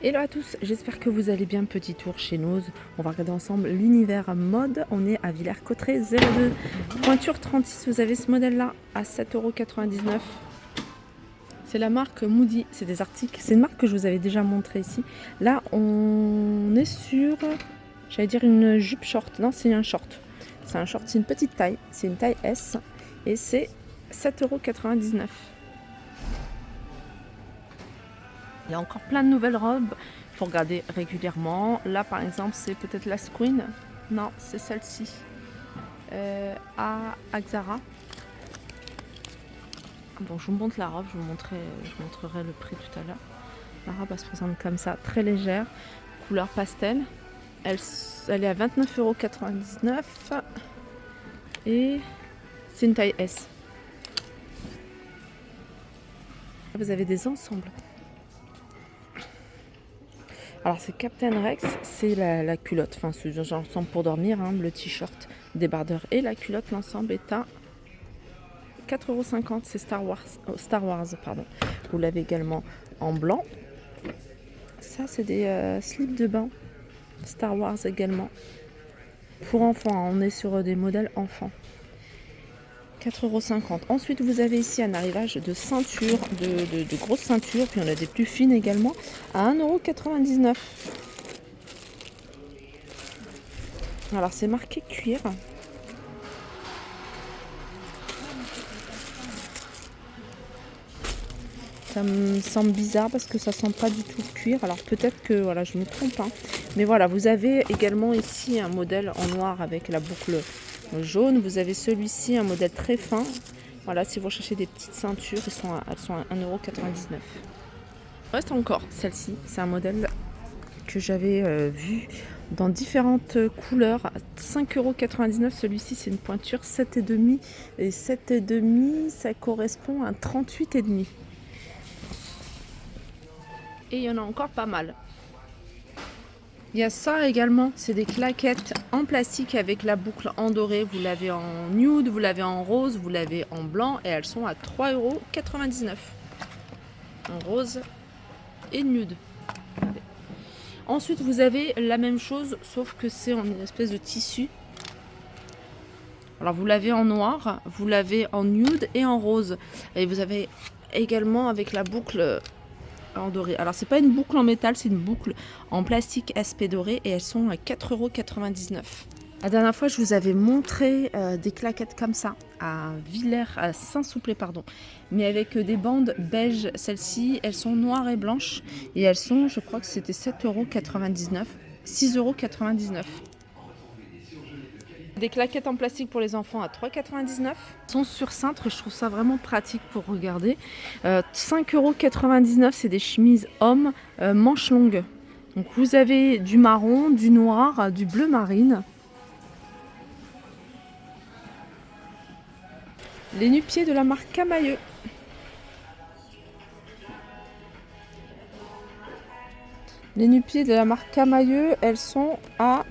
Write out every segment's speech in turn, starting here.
Hello à tous, j'espère que vous allez bien. Petit tour chez Nose. On va regarder ensemble l'univers mode. On est à Villers-Cotterêts 02. Pointure 36, vous avez ce modèle-là à 7,99 €. C'est la marque Moody, c'est des articles. C'est une marque que je vous avais déjà montré ici. Là, on est sur, j'allais dire une jupe short. Non, c'est un short. C'est un short, c'est une petite taille. C'est une taille S et c'est 7,99 €. Il y a encore plein de nouvelles robes. Il faut regarder régulièrement. Là, par exemple, c'est peut-être la Queen. Non, c'est celle-ci. À Axara. Bon, je vous montre la robe. Je vous montrerai le prix tout à l'heure. La robe, elle se présente comme ça, très légère, couleur pastel. Elle est à 29,99 € et c'est une taille S. Vous avez des ensembles. Alors c'est Captain Rex, c'est la culotte, enfin c'est l'ensemble pour dormir, hein, le t-shirt, débardeur et la culotte, l'ensemble est à 4,50 €, c'est Star Wars, pardon. Vous l'avez également en blanc. Ça c'est des slips de bain, Star Wars également. Pour enfants, hein, on est sur des modèles enfants. 4,50 €. Ensuite, vous avez ici un arrivage de ceintures, de grosses ceintures, puis on a des plus fines également, à 1,99 €. Alors, c'est marqué cuir. Ça me semble bizarre parce que ça sent pas du tout le cuir. Alors, peut-être que voilà, je me trompe, hein. Mais voilà, vous avez également ici un modèle en noir avec la boucle jaune. Vous avez celui-ci, un modèle très fin. Voilà, si vous cherchez des petites ceintures, elles sont à 1,99 €. Il reste encore celle-ci, c'est un modèle que j'avais vu dans différentes couleurs. 5,99 €, celui-ci c'est une pointure 7,5 et 7,5 ça correspond à 38,5. Et il y en a encore pas mal. Il y a ça également, c'est des claquettes en plastique avec la boucle en doré. Vous l'avez en nude, vous l'avez en rose, vous l'avez en blanc et elles sont à 3,99 € en rose et nude. Regardez. Ensuite, vous avez la même chose, sauf que c'est en une espèce de tissu. Alors, vous l'avez en noir, vous l'avez en nude et en rose. Et vous avez également avec la boucle en doré. Alors, c'est pas une boucle en métal, c'est une boucle en plastique aspect doré et elles sont à 4,99 €. La dernière fois, je vous avais montré des claquettes comme ça à à Saint-Souplé, pardon, mais avec des bandes beige. Celles-ci, elles sont noires et blanches et elles sont, je crois que c'était 7,99 €, 6,99 €. Des claquettes en plastique pour les enfants à 3,99 €. Elles sont sur cintre et je trouve ça vraiment pratique pour regarder. 5,99 €, c'est des chemises hommes manches longues. Donc vous avez du marron, du noir, du bleu marine. Les nu-pieds de la marque Camailleux. Les nu-pieds de la marque Camailleux, elles sont à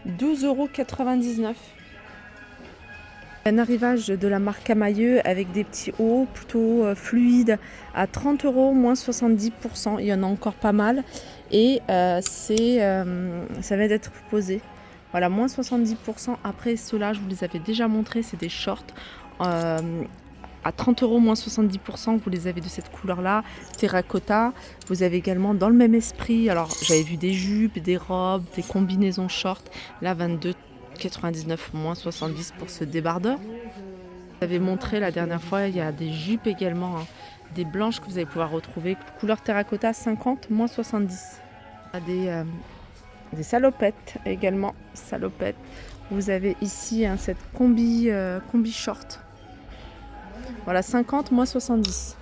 12,99 €. Un arrivage de la marque Camailleux avec des petits hauts plutôt fluides à 30 €, moins 70%. Il y en a encore pas mal. Et ça vient d'être posé. Voilà, moins 70%. Après, ceux-là, je vous les avais déjà montrés. C'est des shorts à 30 €, moins 70%. Vous les avez de cette couleur-là. Terracotta. Vous avez également dans le même esprit. Alors, j'avais vu des jupes, des robes, des combinaisons shorts. Là, 22,99 moins 70 pour ce débardeur. J'avais montré la dernière fois, il y a des jupes également, hein, des blanches que vous allez pouvoir retrouver. Couleur terracotta 50 moins 70. Des salopettes également. Salopettes. Vous avez ici hein, cette combi short. Voilà, 50 moins 70.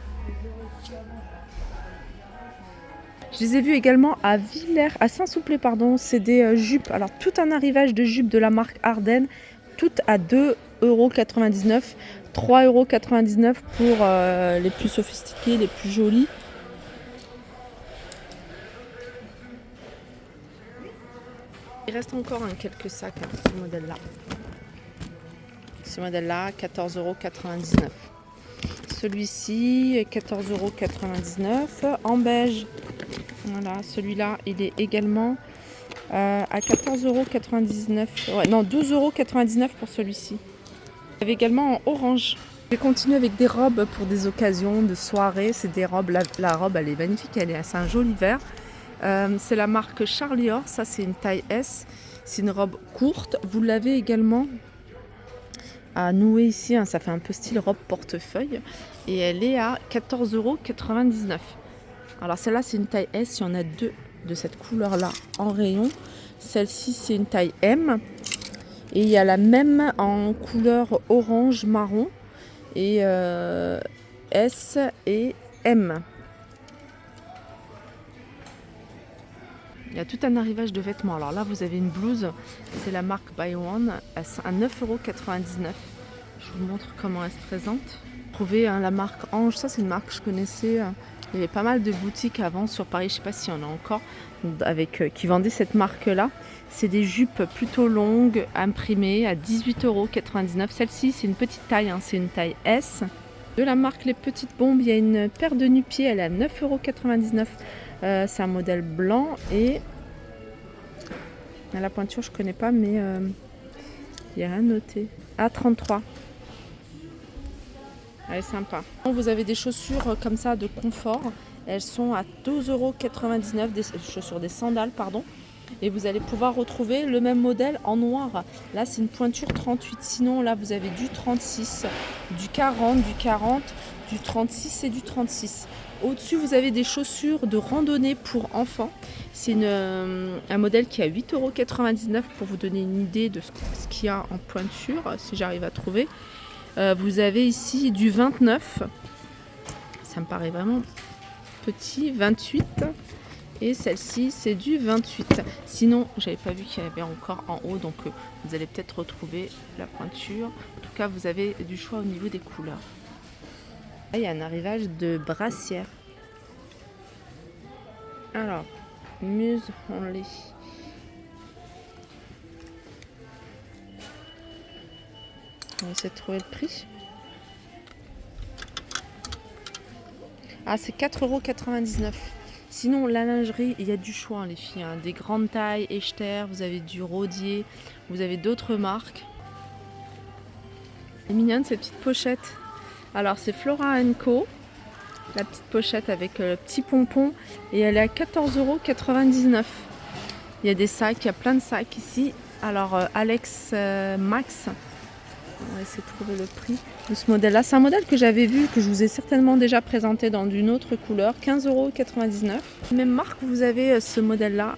Je les ai vus également à Saint-Souplé, pardon. C'est des jupes. Alors, tout un arrivage de jupes de la marque Ardennes, toutes à 2,99 €, 3,99 € pour les plus sophistiquées, les plus jolies. Il reste encore quelques sacs hein, ce modèle-là. Ce modèle-là, 14,99 €. Celui-ci, 14,99 € en beige. Voilà, celui-là, il est également à 14,99 €. Ouais, non, 12,99 € pour celui-ci. Vous avez également en orange. Je vais continuer avec des robes pour des occasions de soirée. C'est des robes, la robe elle est magnifique, c'est un joli vert. C'est la marque Charlie Or, ça c'est une taille S. C'est une robe courte. Vous l'avez également à nouer ici, hein, ça fait un peu style robe portefeuille. Et elle est à 14,99 €. Alors celle-là c'est une taille S, il y en a deux de cette couleur-là en rayon. Celle-ci c'est une taille M. Et il y a la même en couleur orange marron. Et S et M. Il y a tout un arrivage de vêtements. Alors là, vous avez une blouse, c'est la marque Buy One à 9,99 €. Je vous montre comment elle se présente. Trouvez la marque Ange, ça c'est une marque que je connaissais. Il y avait pas mal de boutiques avant sur Paris, je ne sais pas s'il y en a encore, qui vendaient cette marque-là. C'est des jupes plutôt longues, imprimées à 18,99 €. Celle-ci, c'est une petite taille, hein, c'est une taille S. De la marque Les Petites Bombes, il y a une paire de nu-pieds, elle est à 9,99 €. C'est un modèle blanc et la pointure, je ne connais pas, mais il n'y a rien noté. À 33. Elle est sympa. Vous avez des chaussures comme ça de confort. Elles sont à 12,99 €, des chaussures, des sandales, pardon. Et vous allez pouvoir retrouver le même modèle en noir. Là, c'est une pointure 38. Sinon, là, vous avez du 36, du 40, du 40, du 36 et du 36. Au-dessus, vous avez des chaussures de randonnée pour enfants. C'est un modèle qui est à 8,99 € pour vous donner une idée de ce qu'il y a en pointure, si j'arrive à trouver. Vous avez ici du 29. Ça me paraît vraiment petit. 28. Et celle-ci, c'est du 28. Sinon, j'avais pas vu qu'il y avait encore en haut, donc vous allez peut-être retrouver la pointure. En tout cas, vous avez du choix au niveau des couleurs. Là, il y a un arrivage de brassière. Alors, Muse Only. On va essayer de trouver le prix. Ah, c'est 4,99 €. Sinon, la lingerie, il y a du choix, hein, les filles. Hein. Des grandes tailles, Echter, vous avez du Rodier, vous avez d'autres marques. Elle est mignonne, cette petite pochette. Alors, c'est Flora & Co. La petite pochette avec le petit pompon. Et elle est à 14,99 €. Il y a des sacs, il y a plein de sacs ici. Alors, Alex Max. On va essayer de trouver le prix de ce modèle-là. C'est un modèle que j'avais vu, que je vous ai certainement déjà présenté dans une autre couleur. 15,99 €. Même marque, vous avez ce modèle-là.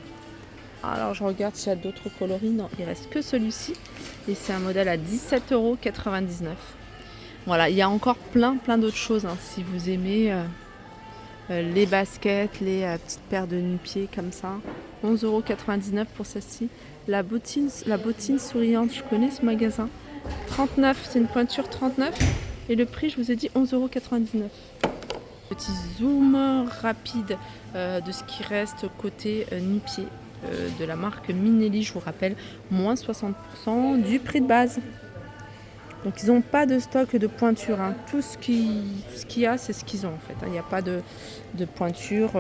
Alors, je regarde s'il y a d'autres coloris. Non, il reste que celui-ci. Et c'est un modèle à 17,99 €. Voilà, il y a encore plein d'autres choses. Hein, si vous aimez les baskets, les petites paires de nu-pieds comme ça. 11,99 € pour celle-ci. La bottine souriante, je connais ce magasin. 39, c'est une pointure 39. Et le prix, je vous ai dit 11,99 €. Petit zoom rapide de ce qui reste côté nu-pied de la marque Minelli, je vous rappelle, moins 60% du prix de base. Donc ils n'ont pas de stock de pointure. Hein. Tout ce qu'il y a, c'est ce qu'ils ont en fait. Il n'y a pas de pointure.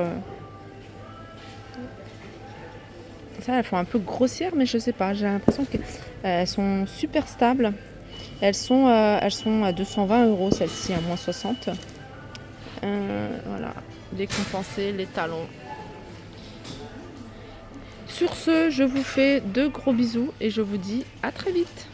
Ça, elles font un peu grossières, mais je sais pas. J'ai l'impression qu'elles sont super stables. Elles sont à 220 € celle-ci, à moins 60. Voilà, décompenser les talons. Sur ce, je vous fais de gros bisous et je vous dis à très vite.